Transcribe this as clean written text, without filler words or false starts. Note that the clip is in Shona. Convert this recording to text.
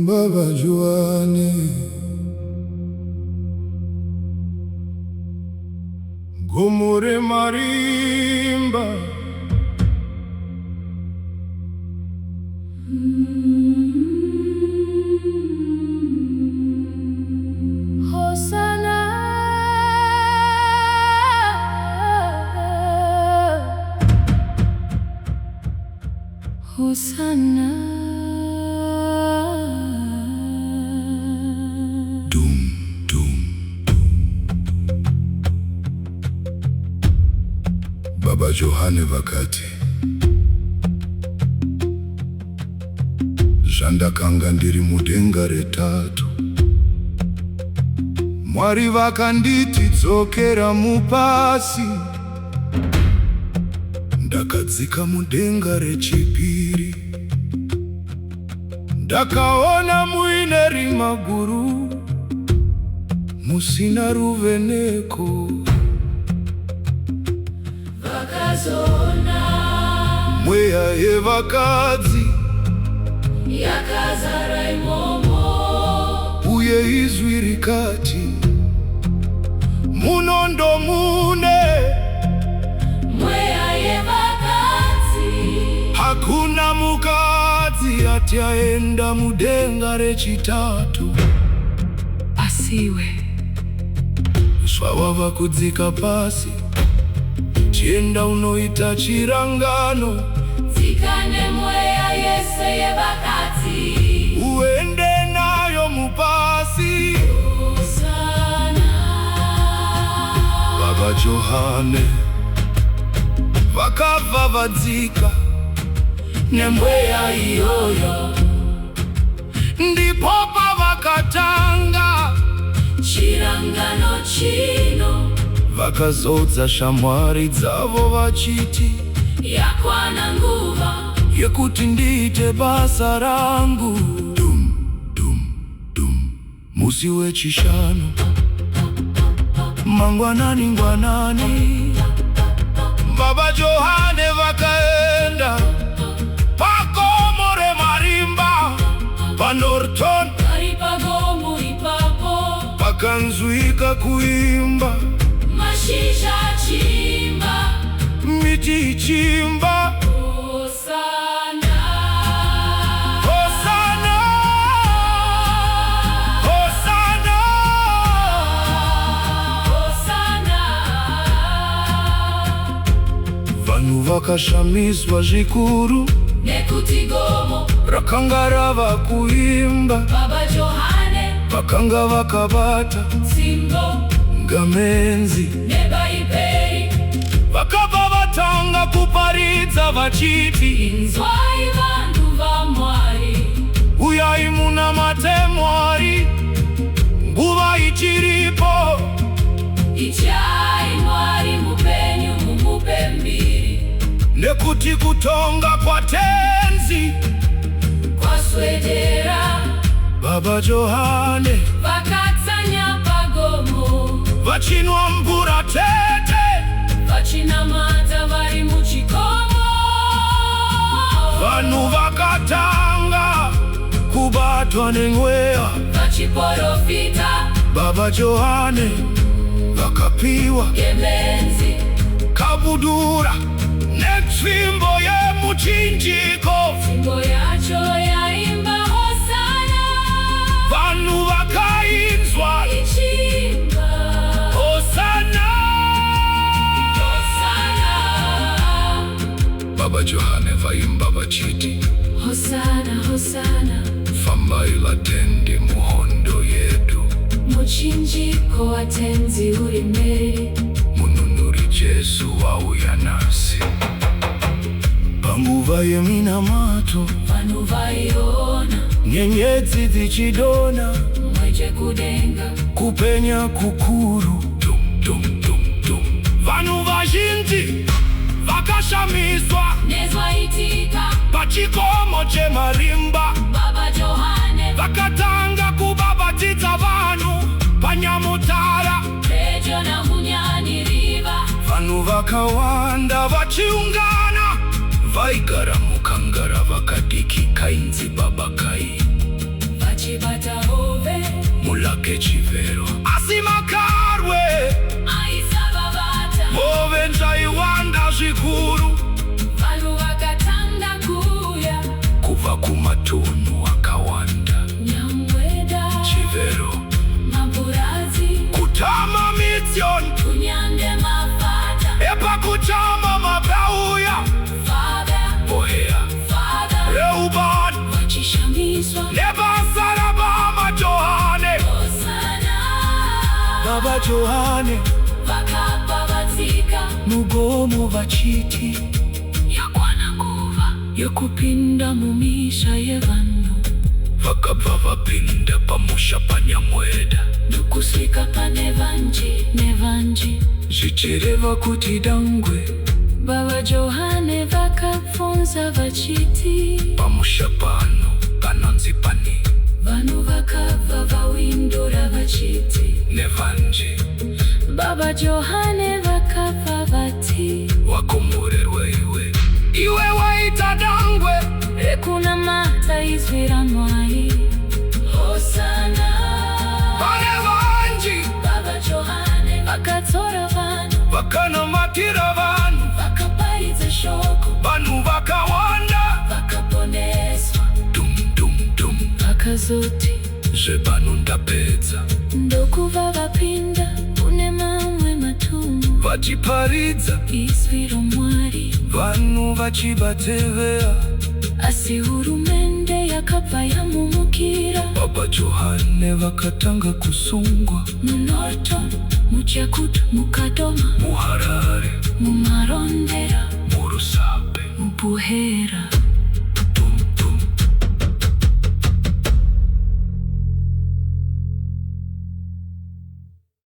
Baba Johane Gomore Marimba Hosanna, Hosanna. Dum dum Baba Johane vakati zvandakanga ndiri mudenga retatu, Mwari vakanditi dzokera mupasi. Ndakadzika mudenga rechipiri, ndakaona muine rima guru, musina ruveneko. Vakazona Mweya yevakadzi yakazara imomo, uye izwi rikati, munondo mune. mweya yevakadzi. Hakuna mukadzi ati aenda mudenga rechitatu. Asiwe Zvawava kudzika pasi, chienda unoita chirangano, dzikane mweya yese yevakadzi. uende nayo mupasi. Hosanna, Baba Johane vakabva vadzika nemweya iyoyo, ndipo pavakatanga chirangano chino. vakazodza shamwari dzavo vachiti, Yakwana nguva yekuti ndiite basa rangu. Dum dum dum musi wechishanu, mangwanani ngwanani, Baba Johane vakaenda paGomore Marimba paNorton. paripagomo ipapo, Pakanzwika kuimba, mashizha chimba. miti ichimba, Hosanna, Hosanna, Hosanna. Hosanna. Vanhu vakashamiswa zvikuru, Nekuti gomo rakanga rava kuimba. Baba Johane Vakanga vakabata Simbo ngamenzi, nebaipei. vakabva vatanga kuparidza vachiti, Inzwai vanhu vaMwari, uyai munamate Mwari, nguva ichiripo. ichai Mwari mupenyu mumupe mbiri. Nekuti kutonga kwatenzi Kwaswedera Baba Johane vakatsanya pagomo, vachinwa mvura tete, vachinamata vari muchikomo. vanhu vakatanga kubatwa nemweya. Vachiprofita Baba Johane vakapiwa ngemenzi, kabudura netsvimbo yemuchinjiko. tsvimbo yacho yaimba Hosanna, Vanhu vakainzwa ichimba Hosanna. Hosanna, Baba Johane vaimba vachiti, Hosanna, Hosanna. fambai vatende muhondo yedu, Muchinjiko watenzi uri mberi, mununuri Jesu wauya nasi. Panguva yeminamato, vanhu vaiona nyenyedzi dzichidona, mweche kudenga. kupenya kukuru. Dum dum dum dum vanhu vazhinji vakashamiswa Nezwaitika pachikomo cheMarimba. Baba Johane Vakatanga kubabatidza vanhu panyamutara. pedyo na Hunyani river. Vanhu vakawanda vachiungana, vaigara mukangara Baba Johane vakababatika mugomo vachiti yakwana nguva yokupinda mumisha yevanhu vakabva vapinda pamusha paNyamweda ndokusvika pane vanji zvichireva kuti dangwe Baba Johane vakabvunza vachiti pamusha pano panonzi pani vanhu vakabva vawindura vachiti nevanji. Baba Johane vakabva vati wakomorerwa iwe waita dangwe rekunamata izwi ra Mwari Hosana. pane vanji Baba Johane vakatora vanhu vakanamatira vanhu vakaparidza shoko vanhu vakawanda vakaponeswa vakazoti zvepano ndapedza ndokuva vapinda kune mamwe matunhu vachiparidza izwi raMwari vanhu vachivatevera. asi hurumende yakabva yamumukira Baba Johane vakatanga kusungwa muNorton, muChakutu, muKadoma, muHarare muMarondera, muRusape muBuhera.